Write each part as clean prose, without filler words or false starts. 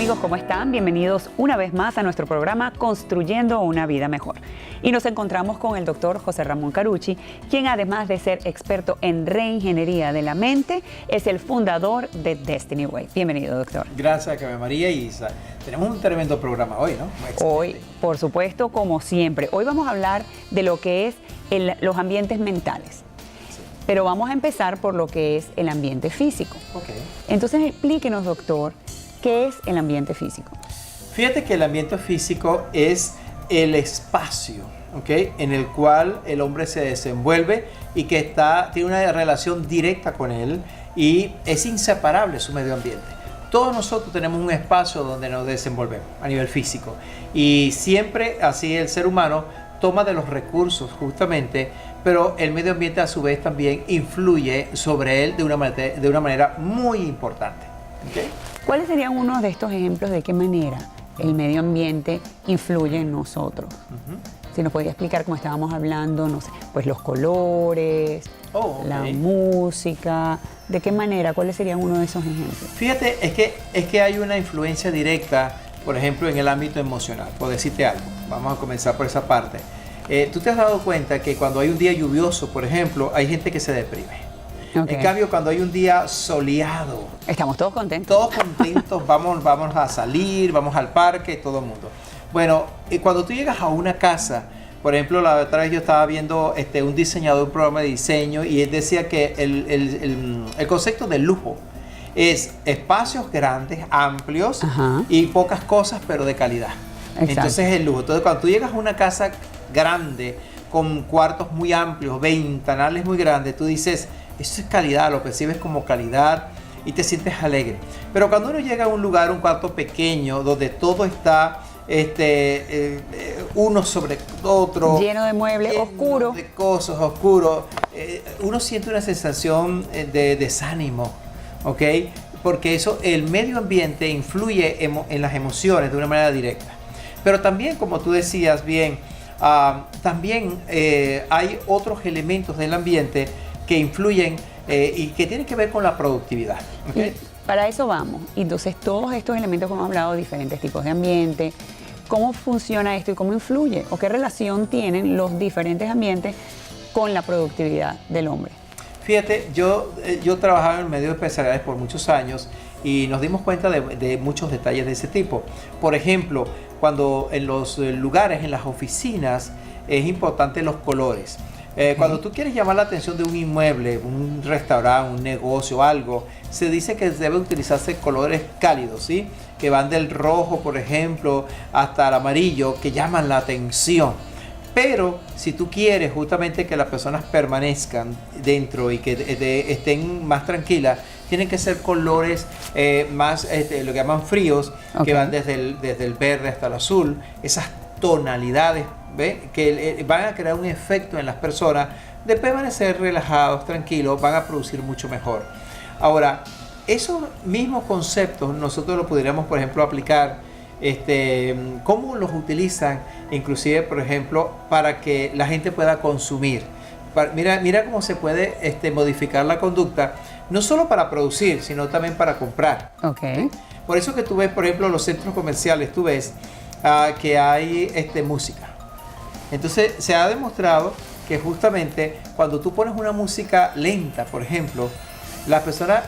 amigos, ¿cómo están? Bienvenidos una vez más a nuestro programa Construyendo una Vida Mejor. Y nos encontramos con el doctor José Ramón Carucci, quien además de ser experto en reingeniería de la mente, es el fundador de Destiny Way. Bienvenido, doctor. Gracias, Carmen María. Y tenemos un tremendo programa hoy, ¿no? Excelente. Hoy, por supuesto, como siempre, hoy vamos a hablar de lo que es los ambientes mentales. Pero vamos a empezar por lo que es el ambiente físico. Okay. Entonces, explíquenos, doctor, ¿qué es el ambiente físico? Fíjate que el ambiente físico es el espacio, ¿okay?, en el cual el hombre se desenvuelve y que tiene una relación directa con él y es inseparable su medio ambiente. Todos nosotros tenemos un espacio donde nos desenvolvemos a nivel físico y siempre así el ser humano toma de los recursos justamente, pero el medio ambiente a su vez también influye sobre él de una manera muy importante. ¿Okay? ¿Cuáles serían unos de estos ejemplos de qué manera el medio ambiente influye en nosotros? Si nos podría explicar, como estábamos hablando, no sé, pues los colores, la música, ¿de qué manera? ¿Cuáles serían uno de esos ejemplos? Fíjate, es que hay una influencia directa, por ejemplo, en el ámbito emocional. Por decirte algo, vamos a comenzar por esa parte. ¿Tú te has dado cuenta que cuando hay un día lluvioso, por ejemplo, hay gente que se deprime? Okay. En cambio, cuando hay un día soleado, estamos todos contentos. Todos contentos, vamos a salir, vamos al parque, todo el mundo. Bueno, cuando tú llegas a una casa, por ejemplo, la otra vez yo estaba viendo un diseñador, un programa de diseño, y él decía que el concepto de lujo es espacios grandes, amplios, y pocas cosas, pero de calidad. Exacto. Entonces el lujo. Entonces cuando tú llegas a una casa grande, con cuartos muy amplios, ventanales muy grandes, tú dices, eso es calidad, lo percibes como calidad y te sientes alegre. Pero cuando uno llega a un lugar, un cuarto pequeño, donde todo está uno sobre otro, lleno de muebles, oscuro, de cosas, oscuro, uno siente una sensación de desánimo, ¿ok? Porque el medio ambiente influye en las emociones de una manera directa. Pero también, como tú decías bien, también hay otros elementos del ambiente que influyen y que tienen que ver con la productividad. ¿Okay? Para eso vamos. Entonces, todos estos elementos que hemos hablado, diferentes tipos de ambiente, ¿cómo funciona esto y cómo influye? ¿O qué relación tienen los diferentes ambientes con la productividad del hombre? Fíjate, yo trabajaba en medios empresariales por muchos años y nos dimos cuenta de muchos detalles de ese tipo. Por ejemplo, cuando en los lugares, en las oficinas, es importante los colores. Cuando tú quieres llamar la atención de un inmueble, un restaurante, un negocio, algo, se dice que debe utilizarse colores cálidos, ¿sí? Que van del rojo, por ejemplo, hasta el amarillo, que llaman la atención. Pero si tú quieres justamente que las personas permanezcan dentro y que estén más tranquilas, tienen que ser colores más, lo que llaman fríos, que van desde el verde hasta el azul, esas tonalidades, ¿ve? Que van a crear un efecto en las personas de permanecer relajados, tranquilos, van a producir mucho mejor. Ahora, esos mismos conceptos nosotros los podríamos, por ejemplo, aplicar, cómo los utilizan, inclusive, por ejemplo, para que la gente pueda consumir. Mira cómo se puede modificar la conducta, no solo para producir, sino también para comprar. Okay. Por eso que tú ves, por ejemplo, los centros comerciales, tú ves que hay música. Entonces se ha demostrado que justamente cuando tú pones una música lenta, por ejemplo, las personas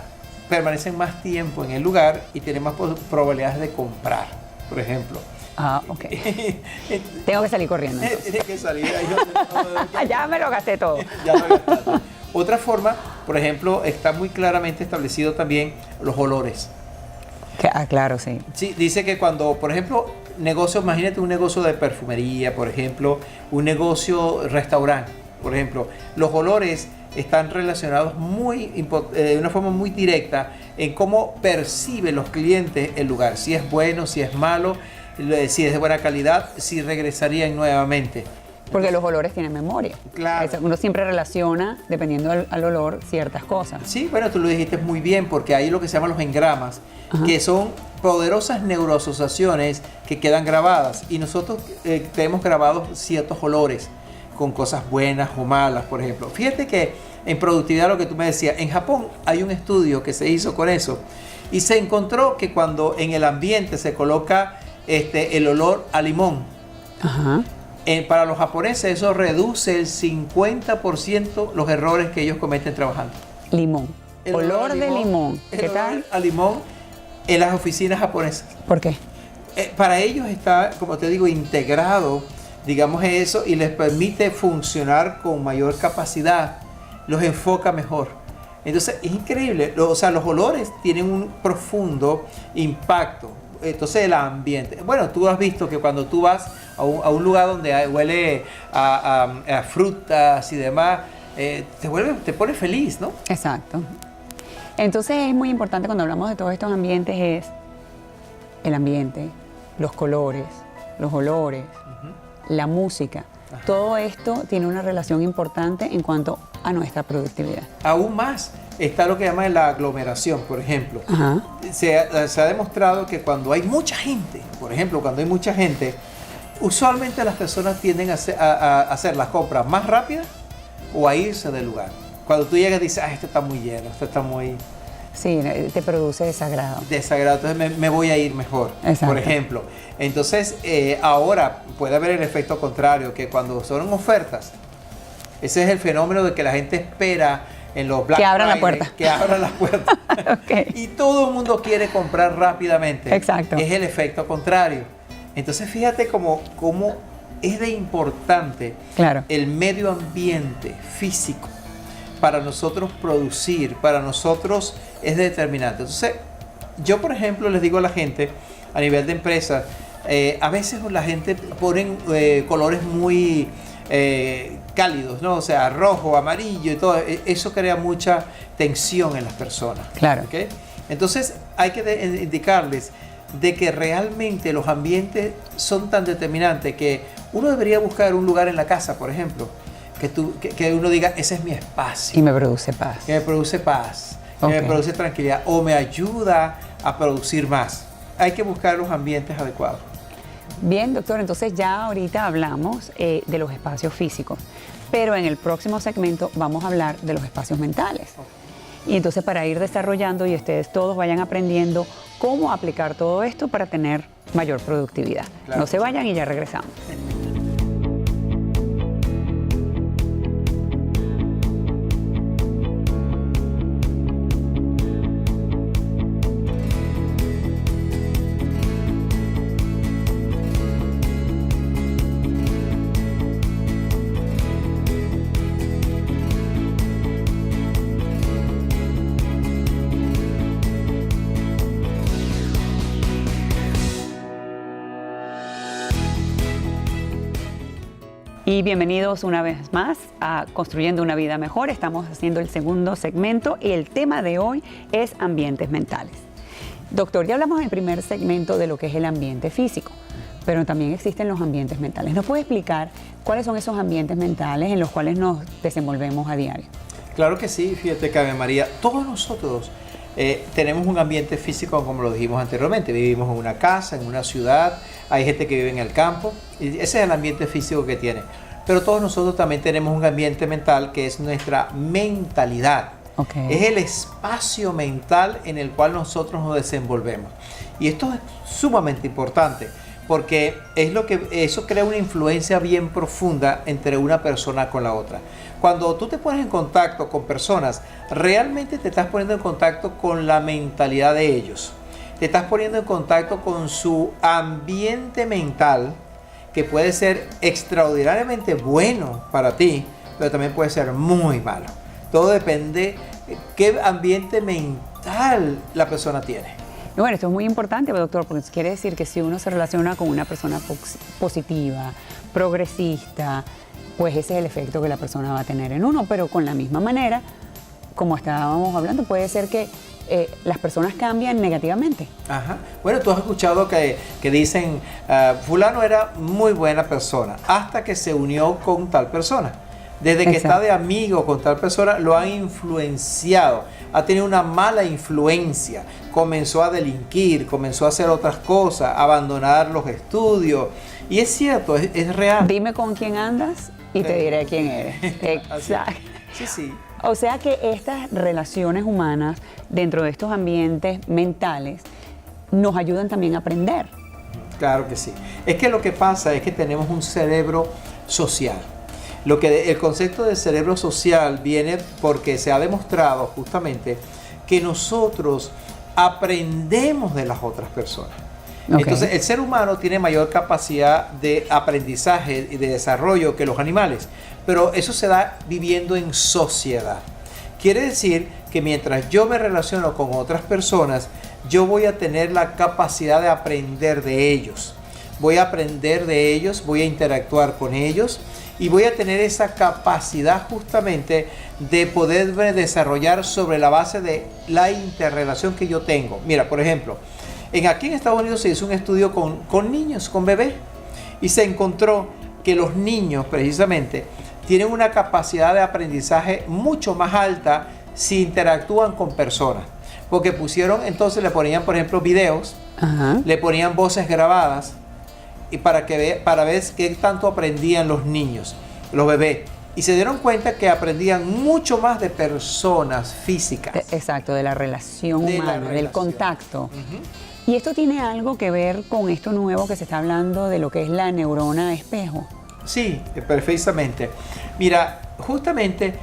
permanecen más tiempo en el lugar y tienen más probabilidades de comprar, por ejemplo. Ok. Tengo que salir corriendo. Tienes que salir. Ya me lo gasté todo. Ya lo gastaste. Otra forma, por ejemplo, está muy claramente establecido también los olores. Claro, sí. Sí, dice que cuando, por ejemplo, imagínate un negocio de perfumería, por ejemplo, un negocio restaurante, por ejemplo, los olores están relacionados de una forma muy directa en cómo perciben los clientes el lugar, si es bueno, si es malo, si es de buena calidad, si regresarían nuevamente. Porque los olores tienen memoria. Claro. Uno siempre relaciona, dependiendo al olor, ciertas cosas. Sí, bueno, tú lo dijiste muy bien, porque hay lo que se llaman los engramas, que son poderosas neuroasociaciones que quedan grabadas. Y nosotros tenemos grabados ciertos olores con cosas buenas o malas, por ejemplo. Fíjate que en productividad, lo que tú me decías, en Japón hay un estudio que se hizo con eso, Y se encontró que cuando en el ambiente se coloca el olor a limón, Ajá. Para los japoneses eso reduce el 50% los errores que ellos cometen trabajando. Limón. El Olor de limón. ¿Qué el tal? olor a limón en las oficinas japonesas. ¿Por qué? Para ellos está, como te digo, integrado, digamos, eso, y les permite funcionar con mayor capacidad, los enfoca mejor. Entonces es increíble, o sea, los olores tienen un profundo impacto. Entonces el ambiente, bueno, tú has visto que cuando tú vas a un lugar donde huele a frutas y demás, te pone feliz, ¿no? Exacto. Entonces es muy importante cuando hablamos de todos estos ambientes es el ambiente, los colores, los olores, la música. Ajá. Todo esto tiene una relación importante en cuanto a nuestra productividad. Aún más está lo que llaman la aglomeración, por ejemplo. Ajá. Se ha demostrado que cuando hay mucha gente, por ejemplo, cuando hay mucha gente, usualmente las personas tienden a hacer las compras más rápidas o a irse del lugar. Cuando tú llegas y dices, esto está muy lleno, esto está muy... Sí, te produce desagrado. Desagrado, entonces me voy a ir mejor, Exacto. por ejemplo. Entonces, ahora puede haber el efecto contrario, que cuando son ofertas, ese es el fenómeno de que la gente espera en los Black Que abran la Friday, puerta. que abran las puertas. Okay. Y todo el mundo quiere comprar rápidamente. Exacto. Es el efecto contrario. Entonces, fíjate cómo es de importante Claro. el medio ambiente físico para nosotros producir, para nosotros es determinante. Entonces, yo por ejemplo les digo a la gente a nivel de empresa, a veces la gente ponen colores muy cálidos, ¿no? O sea, rojo, amarillo y todo. Eso crea mucha tensión en las personas. Claro. ¿Okay? Entonces, hay que indicarles de que realmente los ambientes son tan determinantes que uno debería buscar un lugar en la casa, por ejemplo, que uno diga, ese es mi espacio. Y me produce paz. Que me produce paz, que Ok. me produce tranquilidad o me ayuda a producir más. Hay que buscar los ambientes adecuados. Bien, doctor, entonces ya ahorita hablamos de los espacios físicos, pero en el próximo segmento vamos a hablar de los espacios mentales. Y entonces para ir desarrollando y ustedes todos vayan aprendiendo cómo aplicar todo esto para tener mayor productividad. Claro. No se vayan y ya regresamos. Y bienvenidos una vez más a Construyendo una Vida Mejor. Estamos haciendo el segundo segmento y el tema de hoy es ambientes mentales. Doctor, ya hablamos en el primer segmento de lo que es el ambiente físico, pero también existen los ambientes mentales. ¿Nos puede explicar cuáles son esos ambientes mentales en los cuales nos desenvolvemos a diario? Claro que sí, fíjate, Carmen María, todos nosotros tenemos un ambiente físico, como lo dijimos anteriormente. Vivimos en una casa, en una ciudad, hay gente que vive en el campo, y ese es el ambiente físico que tiene. Pero todos nosotros también tenemos un ambiente mental que es nuestra mentalidad. Okay. Es el espacio mental en el cual nosotros nos desenvolvemos. Y esto es sumamente importante porque eso crea una influencia bien profunda entre una persona con la otra. Cuando tú te pones en contacto con personas, realmente te estás poniendo en contacto con la mentalidad de ellos. Te estás poniendo en contacto con su ambiente mental, que puede ser extraordinariamente bueno para ti, pero también puede ser muy malo. Todo depende de qué ambiente mental la persona tiene. Y bueno, esto es muy importante, doctor, porque quiere decir que si uno se relaciona con una persona positiva, progresista, pues ese es el efecto que la persona va a tener en uno, pero con la misma manera, como estábamos hablando, puede ser que las personas cambian negativamente. Ajá. Bueno, tú has escuchado que dicen, fulano era muy buena persona, hasta que se unió con tal persona. Desde que está de amigo con tal persona, lo han influenciado, ha tenido una mala influencia, comenzó a delinquir, comenzó a hacer otras cosas, a abandonar los estudios. Y es cierto, es real. Dime con quién andas y te diré quién eres. Exacto. Sí, sí. O sea que estas relaciones humanas dentro de estos ambientes mentales nos ayudan también a aprender. Claro que sí. Es que lo que pasa es que tenemos un cerebro social. El concepto de cerebro social viene porque se ha demostrado justamente que nosotros aprendemos de las otras personas. Okay. Entonces, el ser humano tiene mayor capacidad de aprendizaje y de desarrollo que los animales, pero eso se da viviendo en sociedad. Quiere decir que mientras yo me relaciono con otras personas, yo voy a tener la capacidad de aprender de ellos. Voy a aprender de ellos, voy a interactuar con ellos y voy a tener esa capacidad justamente de poder desarrollar sobre la base de la interrelación que yo tengo. Mira, por ejemplo, aquí en Estados Unidos se hizo un estudio con niños, con bebés, y se encontró que los niños precisamente tienen una capacidad de aprendizaje mucho más alta si interactúan con personas. Porque entonces le ponían, por ejemplo, videos, le ponían voces grabadas, y para ver qué tanto aprendían los niños, los bebés. Y se dieron cuenta que aprendían mucho más de personas físicas. Exacto, de la relación humana, del contacto. Y esto tiene algo que ver con esto nuevo que se está hablando de lo que es la neurona espejo. Sí, perfectamente. Mira, justamente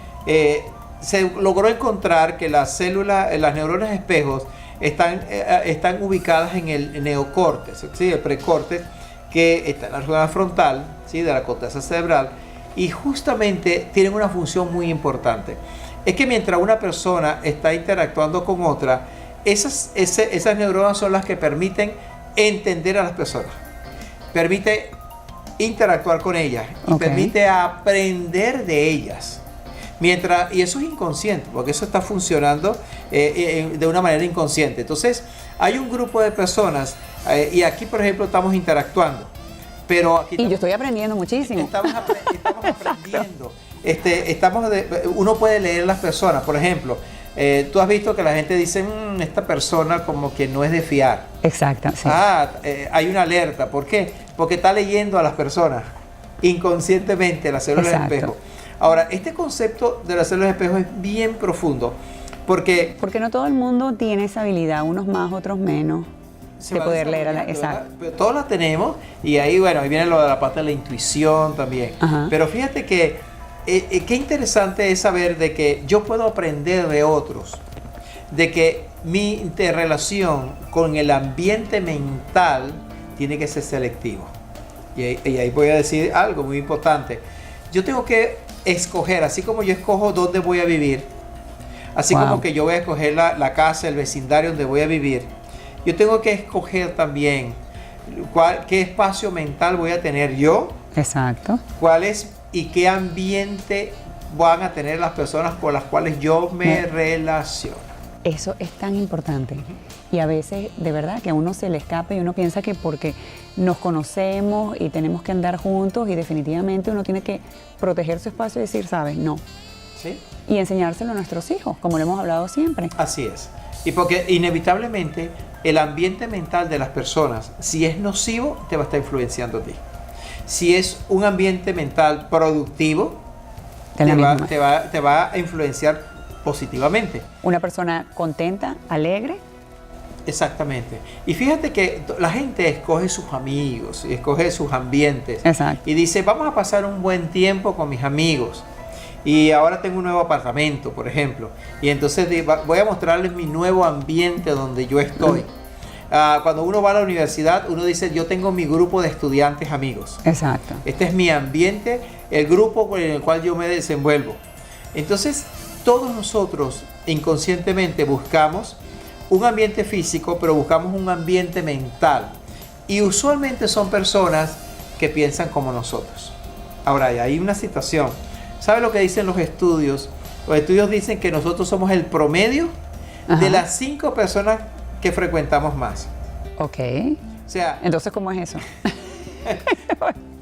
se logró encontrar que las neuronas espejos están ubicadas en el neocórtex, ¿sí? El precórtex, que está en la zona frontal, ¿sí? De la corteza cerebral, y justamente tienen una función muy importante. Es que mientras una persona está interactuando con otra, esas neuronas son las que permiten entender a las personas, permite interactuar con ellas y permite aprender de ellas. Y eso es inconsciente, porque eso está funcionando de una manera inconsciente. Entonces, hay un grupo de personas, y aquí, por ejemplo, estamos interactuando. Pero aquí yo estoy aprendiendo muchísimo. Estamos aprendiendo. Uno puede leer las personas. Por ejemplo, tú has visto que la gente dice, esta persona como que no es de fiar. Exacto, sí. Hay una alerta. ¿Por qué? Porque está leyendo a las personas inconscientemente, las células de espejo. Ahora, este concepto de las células de espejo es bien profundo. Porque no todo el mundo tiene esa habilidad, unos más, otros menos, de poder leer a la... Exacto. Todos la tenemos, y ahí viene lo de la parte de la intuición también. Pero fíjate que qué interesante es saber de que yo puedo aprender de otros, de que mi interrelación con el ambiente mental tiene que ser selectivo. Y ahí voy a decir algo muy importante. Yo tengo que escoger, así como yo escojo dónde voy a vivir, así como que yo voy a escoger la casa, el vecindario donde voy a vivir, yo tengo que escoger también qué espacio mental voy a tener yo. Exacto. Y qué ambiente van a tener las personas con las cuales yo me relaciono. Eso es tan importante. Y a veces, de verdad, que a uno se le escapa y uno piensa que porque nos conocemos y tenemos que andar juntos, y definitivamente uno tiene que proteger su espacio y decir, ¿sabes? No. ¿Sí? Y enseñárselo a nuestros hijos, como lo hemos hablado siempre. Así es. Y porque inevitablemente el ambiente mental de las personas, si es nocivo, te va a estar influenciando a ti. Si es un ambiente mental productivo, te va a influenciar positivamente. Una persona contenta, alegre. Exactamente. Y fíjate que la gente escoge sus amigos, y escoge sus ambientes. Exacto. Y dice, vamos a pasar un buen tiempo con mis amigos. Y ahora tengo un nuevo apartamento, por ejemplo. Y entonces voy a mostrarles mi nuevo ambiente donde yo estoy. Cuando uno va a la universidad, uno dice, yo tengo mi grupo de estudiantes amigos. Exacto. Este es mi ambiente, el grupo con el cual yo me desenvuelvo. Entonces, todos nosotros inconscientemente buscamos un ambiente físico, pero buscamos un ambiente mental. Y usualmente son personas que piensan como nosotros. Ahora, hay una situación. ¿Sabe lo que dicen los estudios? Los estudios dicen que nosotros somos el promedio de las 5 personas que frecuentamos más. Ok. O sea, entonces, ¿cómo es eso?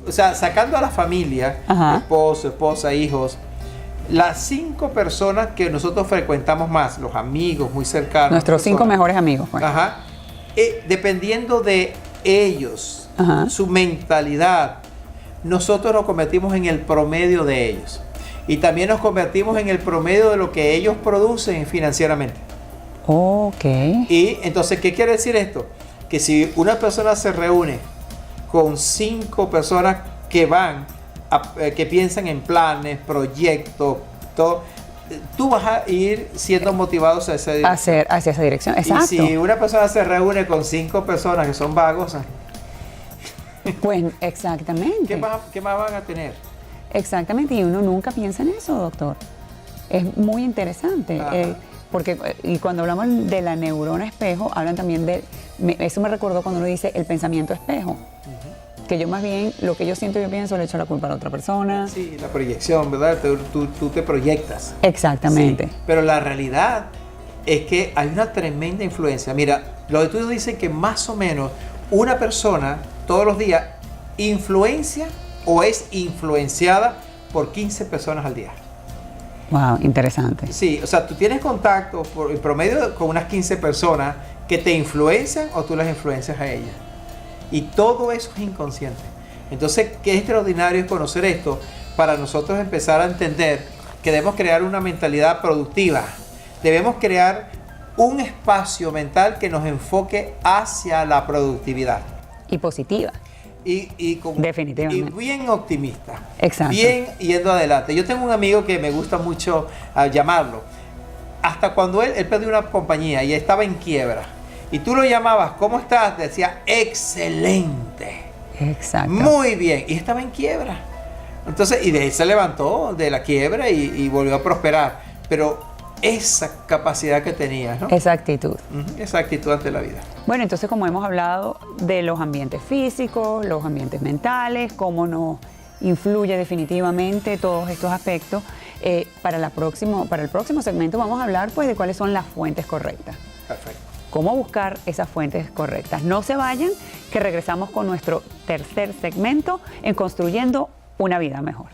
O sea, sacando a la familia, esposo, esposa, hijos, las 5 personas que nosotros frecuentamos más, los amigos muy cercanos. Nuestros 5 mejores amigos. Pues. Dependiendo de ellos, su mentalidad, nosotros nos convertimos en el promedio de ellos. y también nos convertimos en el promedio de lo que ellos producen financieramente. Ok. Y entonces, ¿qué quiere decir esto? Que si una persona se reúne con 5 personas que que piensan en planes, proyectos, todo, tú vas a ir siendo motivado hacia esa dirección. Hacia esa dirección, exacto. Y si una persona se reúne con 5 personas que son vagos, pues exactamente. ¿Qué más van a tener? Exactamente, y uno nunca piensa en eso, doctor. Es muy interesante. Porque y cuando hablamos de la neurona espejo, hablan también eso me recordó cuando uno dice el pensamiento espejo. Que yo más bien, lo que yo siento y yo pienso, le echo la culpa a la otra persona. Sí, la proyección, ¿verdad? Tú te proyectas. Exactamente. Sí, pero la realidad es que hay una tremenda influencia. Mira, los estudios dicen que más o menos una persona todos los días influencia o es influenciada por 15 personas al día. Wow, interesante. Sí, o sea, tú tienes contacto en promedio con unas 15 personas que te influencian o tú las influencias a ellas. Y todo eso es inconsciente. Entonces, qué extraordinario es conocer esto para nosotros empezar a entender que debemos crear una mentalidad productiva. Debemos crear un espacio mental que nos enfoque hacia la productividad. Y positiva. Definitivamente. Y bien optimista. Exacto. Bien yendo adelante. Yo tengo un amigo que me gusta mucho llamarlo. Hasta cuando él perdió una compañía y estaba en quiebra. Y tú lo llamabas, ¿cómo estás? Decía, excelente. Exacto. Muy bien. Y estaba en quiebra. Entonces, y de ahí se levantó de la quiebra y volvió a prosperar. Pero esa capacidad que tenías, ¿no? Esa actitud. Esa actitud ante la vida. Bueno, entonces como hemos hablado de los ambientes físicos, los ambientes mentales, cómo nos influye definitivamente todos estos aspectos, para el próximo segmento vamos a hablar pues de cuáles son las fuentes correctas. Perfecto. Cómo buscar esas fuentes correctas. No se vayan, que regresamos con nuestro tercer segmento en Construyendo una Vida Mejor.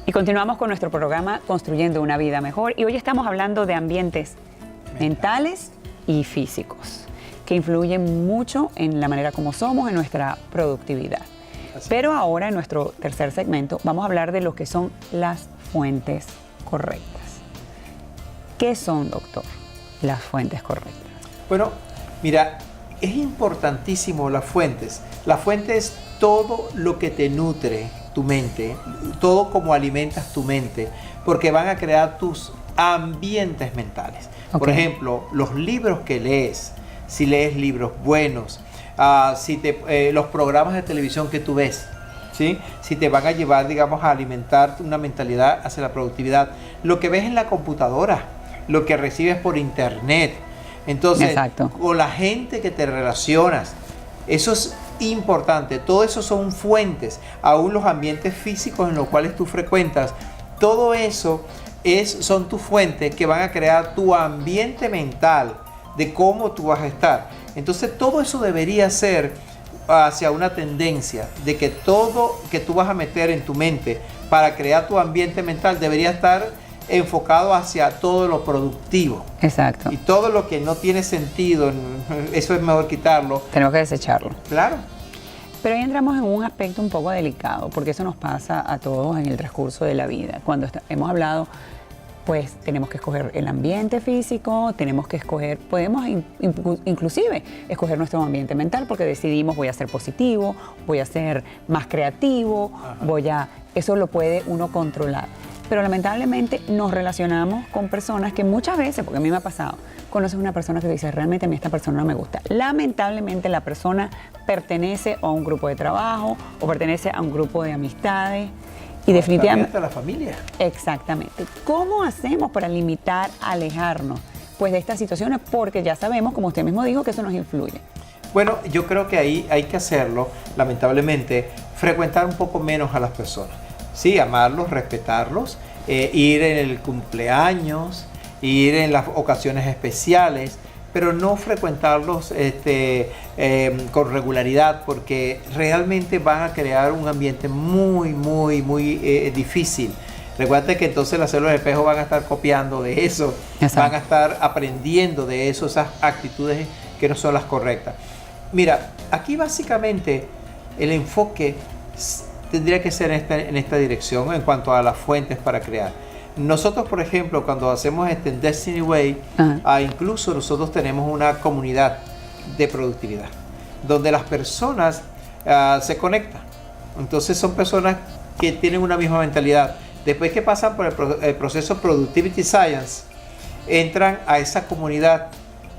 Y continuamos con nuestro programa Construyendo una Vida Mejor. Y hoy estamos hablando de ambientes mentales y físicos, que influyen mucho en la manera como somos, en nuestra productividad. Pero ahora, en nuestro tercer segmento, vamos a hablar de lo que son las fuentes correctas. ¿Qué son, doctor, las fuentes correctas? Bueno, mira, es importantísimo las fuentes. La fuente es todo lo que te nutre tu mente, todo como alimentas tu mente, porque van a crear tus ambientes mentales. Okay. Por ejemplo, los libros que lees, si lees libros buenos, los programas de televisión que tú ves, ¿sí? Si te van a llevar, digamos, a alimentar una mentalidad hacia la productividad. Lo que ves en la computadora, lo que recibes por internet, entonces, exacto, o la gente que te relacionas, eso es importante. Todo eso son fuentes, aún los ambientes físicos en los cuales tú frecuentas, todo eso son tus fuentes que van a crear tu ambiente mental de cómo tú vas a estar. Entonces todo eso debería ser hacia una tendencia de que todo que tú vas a meter en tu mente para crear tu ambiente mental debería estar enfocado hacia todo lo productivo. Exacto. Y todo lo que no tiene sentido, eso es mejor quitarlo. Tenemos que desecharlo. Claro. Pero ahí entramos en un aspecto un poco delicado, porque eso nos pasa a todos en el transcurso de la vida. Cuando hemos hablado, pues tenemos que escoger el ambiente físico, tenemos que escoger, podemos inclusive escoger nuestro ambiente mental, porque decidimos voy a ser positivo, voy a ser más creativo, eso lo puede uno controlar. Pero lamentablemente nos relacionamos con personas que muchas veces, porque a mí me ha pasado, conoces una persona que te dice, realmente a mí esta persona no me gusta. Lamentablemente la persona pertenece a un grupo de trabajo o pertenece a un grupo de amistades y definitivamente a la familia. Exactamente. ¿Cómo hacemos para limitar, alejarnos pues de estas situaciones? Porque ya sabemos, como usted mismo dijo, que eso nos influye. Bueno, yo creo que ahí hay que hacerlo, lamentablemente, frecuentar un poco menos a las personas. Sí, amarlos, respetarlos, ir en el cumpleaños, ir en las ocasiones especiales, pero no frecuentarlos con regularidad, porque realmente van a crear un ambiente muy difícil. Recuerda que entonces las células de espejo van a estar copiando de eso, exacto, van a estar aprendiendo de eso, esas actitudes que no son las correctas. Mira, aquí básicamente el enfoque tendría que ser en esta dirección en cuanto a las fuentes para crear. Nosotros, por ejemplo, cuando hacemos en Destiny Way, incluso nosotros tenemos una comunidad de productividad, donde las personas se conectan. Entonces son personas que tienen una misma mentalidad. Después que pasan por el proceso Productivity Science, entran a esa comunidad.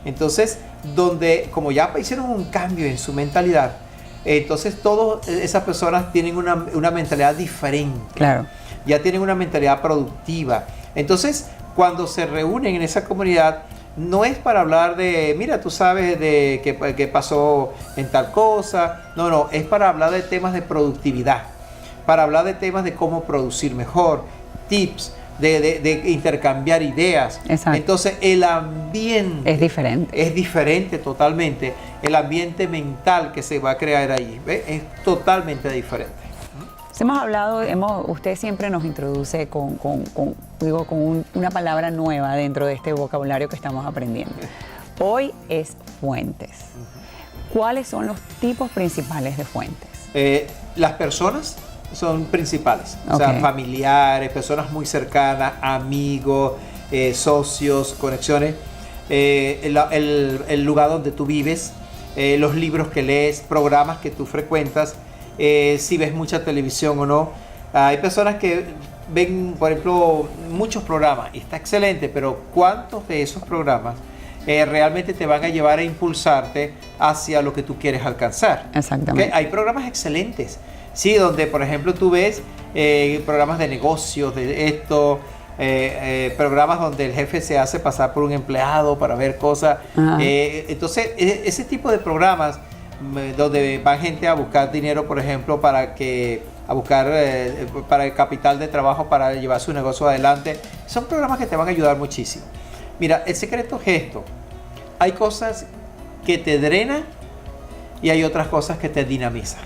Entonces, donde como ya hicieron un cambio en su mentalidad, entonces todas esas personas tienen una mentalidad diferente. Claro. Ya tienen una mentalidad productiva. Entonces, cuando se reúnen en esa comunidad, no es para hablar de, mira, tú sabes de qué pasó en tal cosa. No, es para hablar de temas de productividad, para hablar de temas de cómo producir mejor, tips, de intercambiar ideas. Exacto. Entonces, el ambiente es diferente totalmente. El ambiente mental que se va a crear ahí es totalmente diferente. Hemos hablado, usted siempre nos introduce con una palabra nueva dentro de este vocabulario que estamos aprendiendo. Hoy es fuentes. ¿Cuáles son los tipos principales de fuentes? Las personas son principales, o sea, familiares, personas muy cercanas, amigos, socios, conexiones, el lugar donde tú vives, los libros que lees, programas que tú frecuentas, si ves mucha televisión o no. Hay personas que ven, por ejemplo, muchos programas y está excelente, pero ¿cuántos de esos programas realmente te van a llevar a impulsarte hacia lo que tú quieres alcanzar? Exactamente. Hay programas excelentes, sí, donde por ejemplo tú ves programas de negocios, de esto, programas donde el jefe se hace pasar por un empleado para ver cosas. Entonces, ese tipo de programas donde van gente a buscar dinero, por ejemplo, para el capital de trabajo para llevar su negocio adelante, son programas que te van a ayudar muchísimo. Mira, el secreto es esto: hay cosas que te drenan y hay otras cosas que te dinamizan.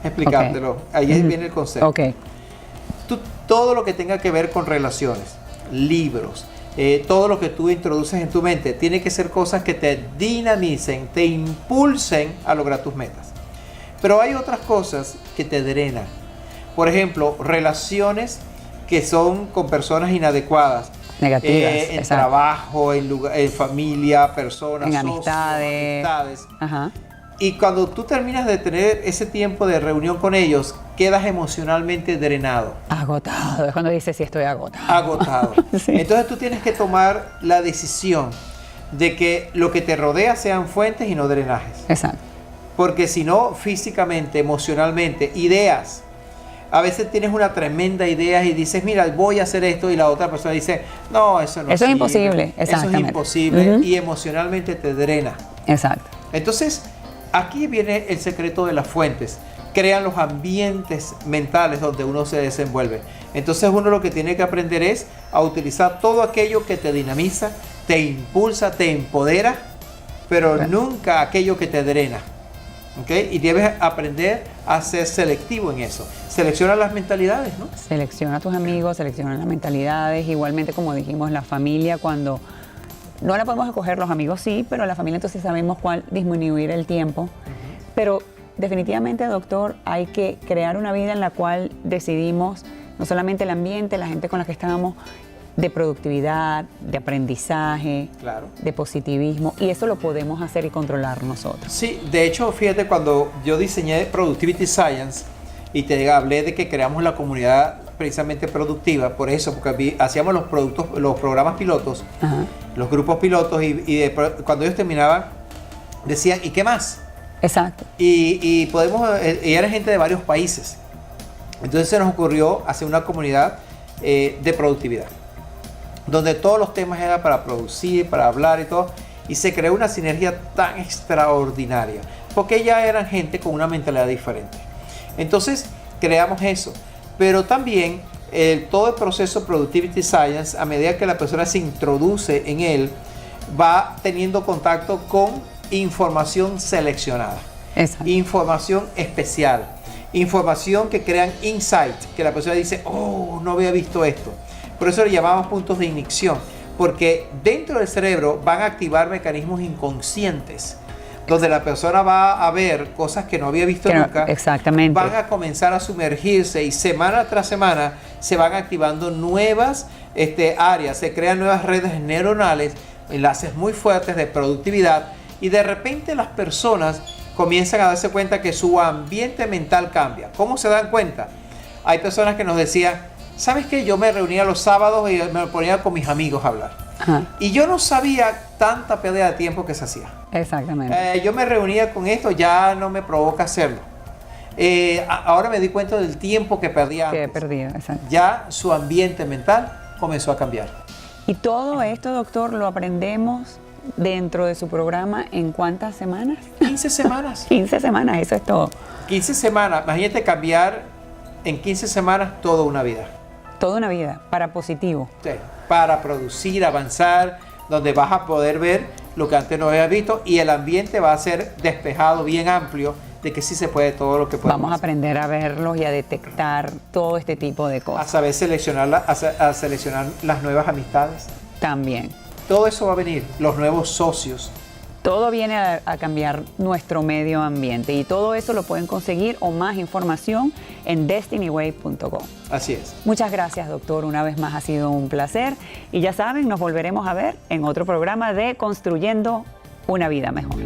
Explicártelo, ahí viene el concepto. Todo lo que tenga que ver con relaciones, libros, todo lo que tú introduces en tu mente, tiene que ser cosas que te dinamicen, te impulsen a lograr tus metas. Pero hay otras cosas que te drenan. Por ejemplo, relaciones que son con personas inadecuadas. Negativas. En trabajo, en familia, personas, en socios, amistades. Y cuando tú terminas de tener ese tiempo de reunión con ellos, quedas emocionalmente drenado. Agotado, es cuando dices, sí, estoy agotado. Agotado. Sí. Entonces tú tienes que tomar la decisión de que lo que te rodea sean fuentes y no drenajes. Exacto. Porque si no, físicamente, emocionalmente, ideas. A veces tienes una tremenda idea y dices, mira, voy a hacer esto, y la otra persona dice, no, eso no es imposible. Eso es imposible, y emocionalmente te drena. Exacto. Entonces, aquí viene el secreto de las fuentes. Crean los ambientes mentales donde uno se desenvuelve. Entonces uno lo que tiene que aprender es a utilizar todo aquello que te dinamiza, te impulsa, te empodera, pero nunca aquello que te drena. ¿Okay? Y debes aprender a ser selectivo en eso. Selecciona las mentalidades, ¿no? Selecciona a tus amigos, selecciona las mentalidades. Igualmente, como dijimos, la familia, cuando no la podemos escoger, los amigos sí, pero la familia entonces sabemos cuál disminuir el tiempo. Pero definitivamente, doctor, hay que crear una vida en la cual decidimos no solamente el ambiente, la gente con la que estábamos, de productividad, de aprendizaje, claro, de positivismo, y eso lo podemos hacer y controlar nosotros. Sí, de hecho, fíjate, cuando yo diseñé Productivity Science y te hablé de que creamos la comunidad precisamente productiva, por eso, porque hacíamos los programas pilotos, los grupos pilotos, y cuando ellos terminaban, decían, ¿y qué más? Exacto. Y era gente de varios países. Entonces se nos ocurrió hacer una comunidad de productividad, donde todos los temas eran para producir, para hablar y todo, y se creó una sinergia tan extraordinaria, porque ya eran gente con una mentalidad diferente. Entonces creamos eso. pero también todo el proceso Productivity Science, a medida que la persona se introduce en él, va teniendo contacto con información seleccionada. Exacto. Información especial, información que crean insight, que la persona dice, oh, no había visto esto. Por eso le llamamos puntos de ignición, porque dentro del cerebro van a activar mecanismos inconscientes, donde la persona va a ver cosas que no había visto nunca. Exactamente. Van a comenzar a sumergirse y semana tras semana se van activando nuevas áreas, se crean nuevas redes neuronales, enlaces muy fuertes de productividad, y de repente las personas comienzan a darse cuenta que su ambiente mental cambia. ¿Cómo se dan cuenta? Hay personas que nos decían, ¿sabes qué? Yo me reunía los sábados y me ponía con mis amigos a hablar. Ajá. Y yo no sabía tanta pérdida de tiempo que se hacía. Exactamente. Yo me reunía con esto, ya no me provoca hacerlo. Ahora me di cuenta del tiempo que perdía antes. Que he perdido, exacto. Ya su ambiente mental comenzó a cambiar. Y todo esto, doctor, lo aprendemos dentro de su programa ¿en cuántas semanas? 15 semanas. 15 semanas, eso es todo. 15 semanas. Imagínate cambiar en 15 semanas toda una vida. Toda una vida, para positivo. Sí, para producir, avanzar, donde vas a poder ver lo que antes no habías visto, y el ambiente va a ser despejado, bien amplio, de que sí se puede todo lo que podemos. Vamos a aprender a verlos y a detectar todo este tipo de cosas. A saber seleccionar, a seleccionar las nuevas amistades. También. Todo eso va a venir, los nuevos socios. Todo viene a cambiar nuestro medio ambiente, y todo eso lo pueden conseguir o más información en destinyway.com. Así es. Muchas gracias, doctor. Una vez más ha sido un placer, y ya saben, nos volveremos a ver en otro programa de Construyendo una Vida Mejor.